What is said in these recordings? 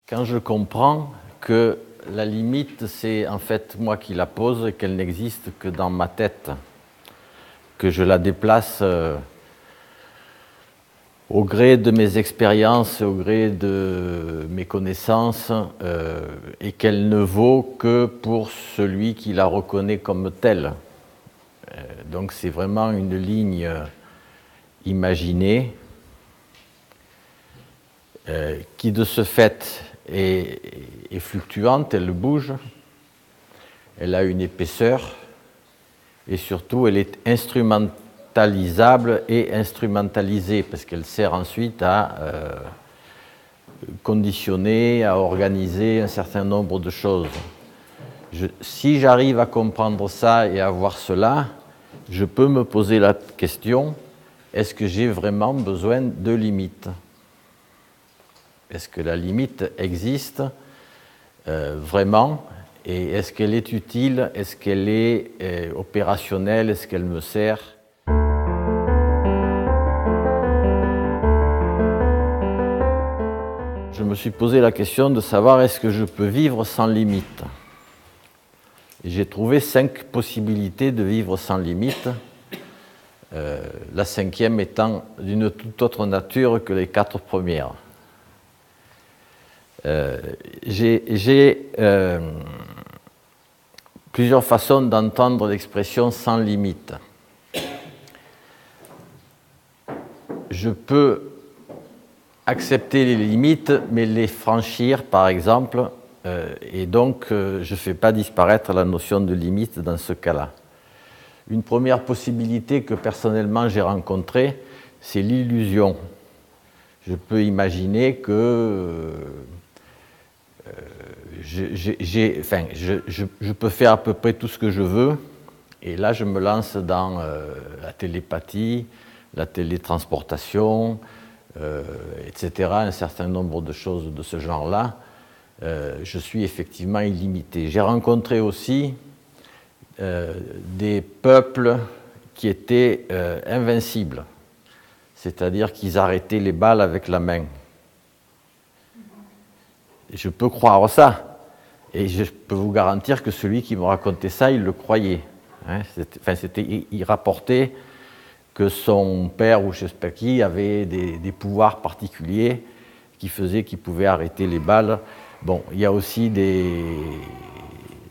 Quand je comprends que la limite, c'est en fait moi qui la pose et qu'elle n'existe que dans ma tête, que je la déplace au gré de mes expériences, au gré de mes connaissances, et qu'elle ne vaut que pour celui qui la reconnaît comme telle. Donc c'est vraiment une ligne imaginée qui de ce fait est fluctuante, elle bouge, elle a une épaisseur et surtout elle est instrumentalisable et instrumentalisée parce qu'elle sert ensuite à conditionner, à organiser un certain nombre de choses. Si j'arrive à comprendre ça et à voir cela, je peux me poser la question, est-ce que j'ai vraiment besoin de limites ? Est-ce que la limite existe vraiment et est-ce qu'elle est utile? Est-ce qu'elle est opérationnelle? Est-ce qu'elle me sert? Je me suis posé la question de savoir est-ce que je peux vivre sans limite? J'ai trouvé 5 possibilités de vivre sans limite, la 5e étant d'une toute autre nature que les 4 premières. J'ai plusieurs façons d'entendre l'expression sans limite. Je peux accepter les limites, mais les franchir, par exemple, et donc je ne fais pas disparaître la notion de limite dans ce cas-là. Une première possibilité que personnellement j'ai rencontrée, c'est l'illusion. Je peux imaginer que je peux faire à peu près tout ce que je veux, et là je me lance dans la télépathie, la télétransportation, etc., un certain nombre de choses de ce genre-là. Je suis effectivement illimité. J'ai rencontré aussi des peuples qui étaient invincibles, c'est-à-dire qu'ils arrêtaient les balles avec la main. Je peux croire ça, et je peux vous garantir que celui qui me racontait ça, il le croyait. Il rapportait que son père ou je ne sais pas qui avait des pouvoirs particuliers qui faisaient qu'il pouvait arrêter les balles. Bon, il y a aussi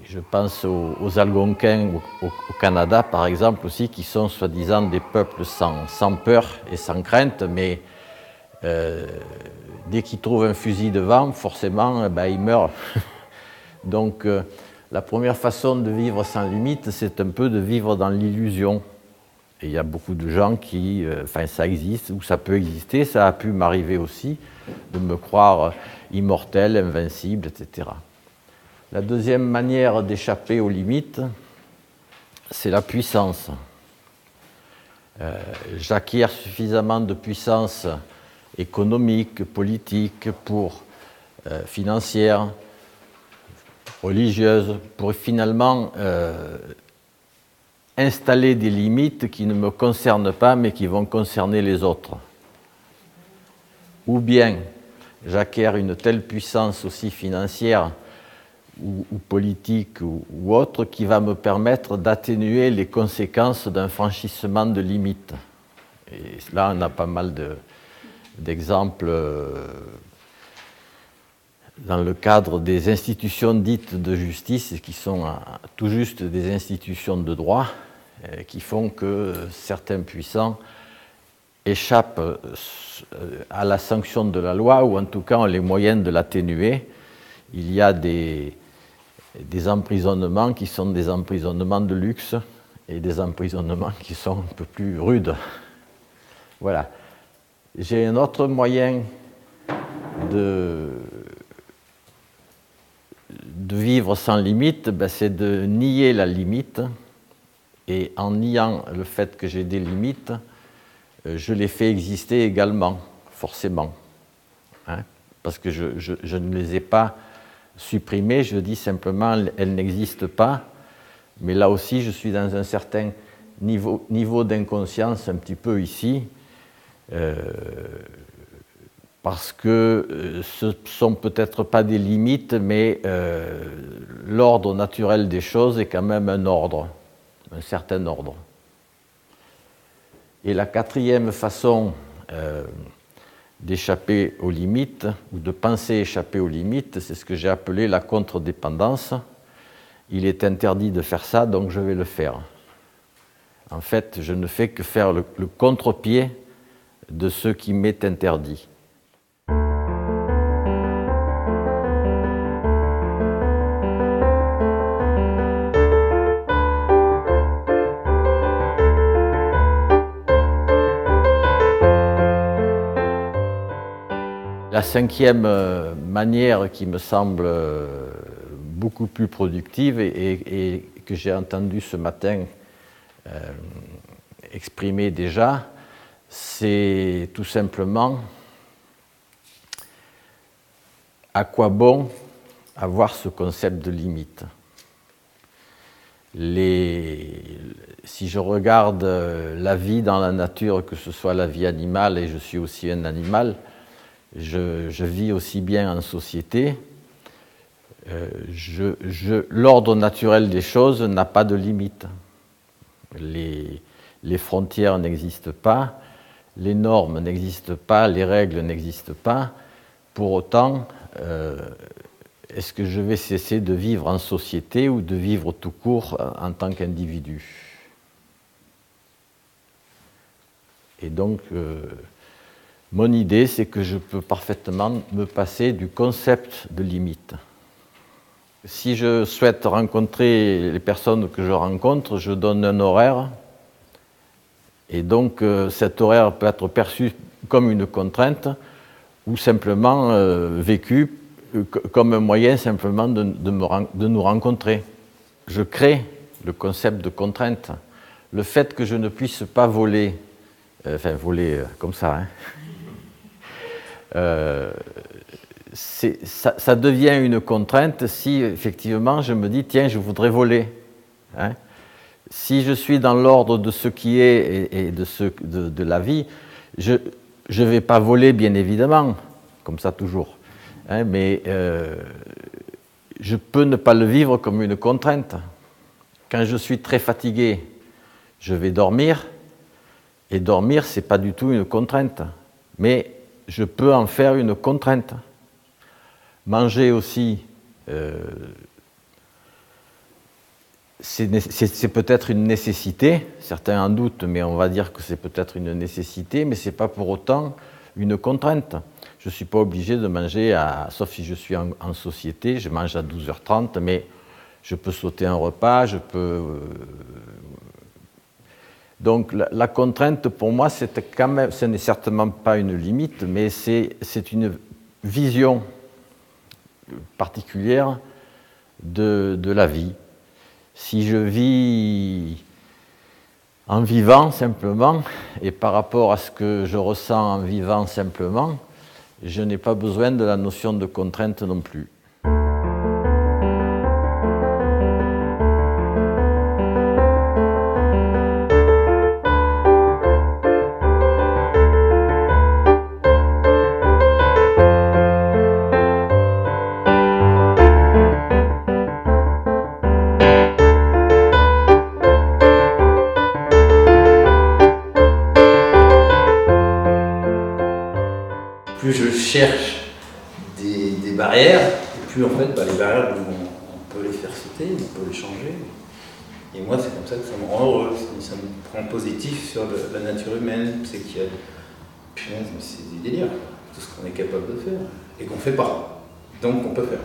je pense aux Algonquins au Canada, par exemple, aussi, qui sont soi-disant des peuples sans peur et sans crainte, mais dès qu'ils trouvent un fusil devant, forcément, ils meurent. Donc, la première façon de vivre sans limite, c'est un peu de vivre dans l'illusion. Et il y a beaucoup de gens qui, ça existe, ou ça peut exister, ça a pu m'arriver aussi, de me croire immortel, invincible, etc. La deuxième manière d'échapper aux limites, c'est la puissance. J'acquiers suffisamment de puissance économique, politique, financière, religieuse, pour finalement installer des limites qui ne me concernent pas, mais qui vont concerner les autres. Ou bien j'acquiers une telle puissance aussi financière ou politique ou autre qui va me permettre d'atténuer les conséquences d'un franchissement de limites. Et là, on a pas mal d'exemples dans le cadre des institutions dites de justice, qui sont tout juste des institutions de droit, qui font que certains puissants échappent à la sanction de la loi, ou en tout cas ont les moyens de l'atténuer. Il y a des emprisonnements qui sont des emprisonnements de luxe et des emprisonnements qui sont un peu plus rudes. Voilà. J'ai un autre moyen de vivre sans limite, c'est de nier la limite, et en niant le fait que j'ai des limites, je les fais exister également, forcément. Parce que je ne les ai pas supprimées, je dis simplement elles n'existent pas, mais là aussi je suis dans un certain niveau d'inconscience un petit peu ici, parce que ce ne sont peut-être pas des limites, mais l'ordre naturel des choses est quand même un ordre, un certain ordre. Et la quatrième façon d'échapper aux limites, ou de penser échapper aux limites, c'est ce que j'ai appelé la contre-dépendance. Il est interdit de faire ça, donc je vais le faire. En fait, je ne fais que faire le contre-pied de ce qui m'est interdit. La cinquième manière qui me semble beaucoup plus productive et que j'ai entendue ce matin exprimer déjà, c'est tout simplement à quoi bon avoir ce concept de limite. Si je regarde la vie dans la nature, que ce soit la vie animale, et je suis aussi un animal, je vis aussi bien en société. L'ordre naturel des choses n'a pas de limite. Les frontières n'existent pas, les normes n'existent pas, les règles n'existent pas. Pour autant, est-ce que je vais cesser de vivre en société ou de vivre tout court en tant qu'individu? Et donc, mon idée, c'est que je peux parfaitement me passer du concept de limite. Si je souhaite rencontrer les personnes que je rencontre, je donne un horaire. Et donc, cet horaire peut être perçu comme une contrainte ou simplement vécu comme un moyen simplement de nous rencontrer. Je crée le concept de contrainte. Le fait que je ne puisse pas voler, voler comme ça, ça devient une contrainte si effectivement je me dis tiens, je voudrais voler. Si je suis dans l'ordre de ce qui est et de la vie, je ne vais pas voler bien évidemment, comme ça toujours, mais je peux ne pas le vivre comme une contrainte. Quand je suis très fatigué, je vais dormir, et dormir, ce n'est pas du tout une contrainte, mais je peux en faire une contrainte. Manger aussi, c'est peut-être une nécessité, certains en doutent, mais on va dire que c'est peut-être une nécessité, mais ce n'est pas pour autant une contrainte. Je ne suis pas obligé de manger, sauf si je suis en société, je mange à 12h30, mais je peux sauter un repas, je peux... Donc la contrainte, pour moi, ce n'est certainement pas une limite, mais c'est une vision particulière de la vie. Si je vis en vivant simplement, et par rapport à ce que je ressens en vivant simplement, je n'ai pas besoin de la notion de contrainte non plus. Plus je cherche des barrières, et plus en fait les barrières, on peut les faire sauter, on peut les changer. Et moi, c'est comme ça que ça me rend heureux, ça me rend positif sur la nature humaine. C'est qu'il y a, punaise, mais c'est des délires, tout ce qu'on est capable de faire et qu'on ne fait pas. Donc on peut faire.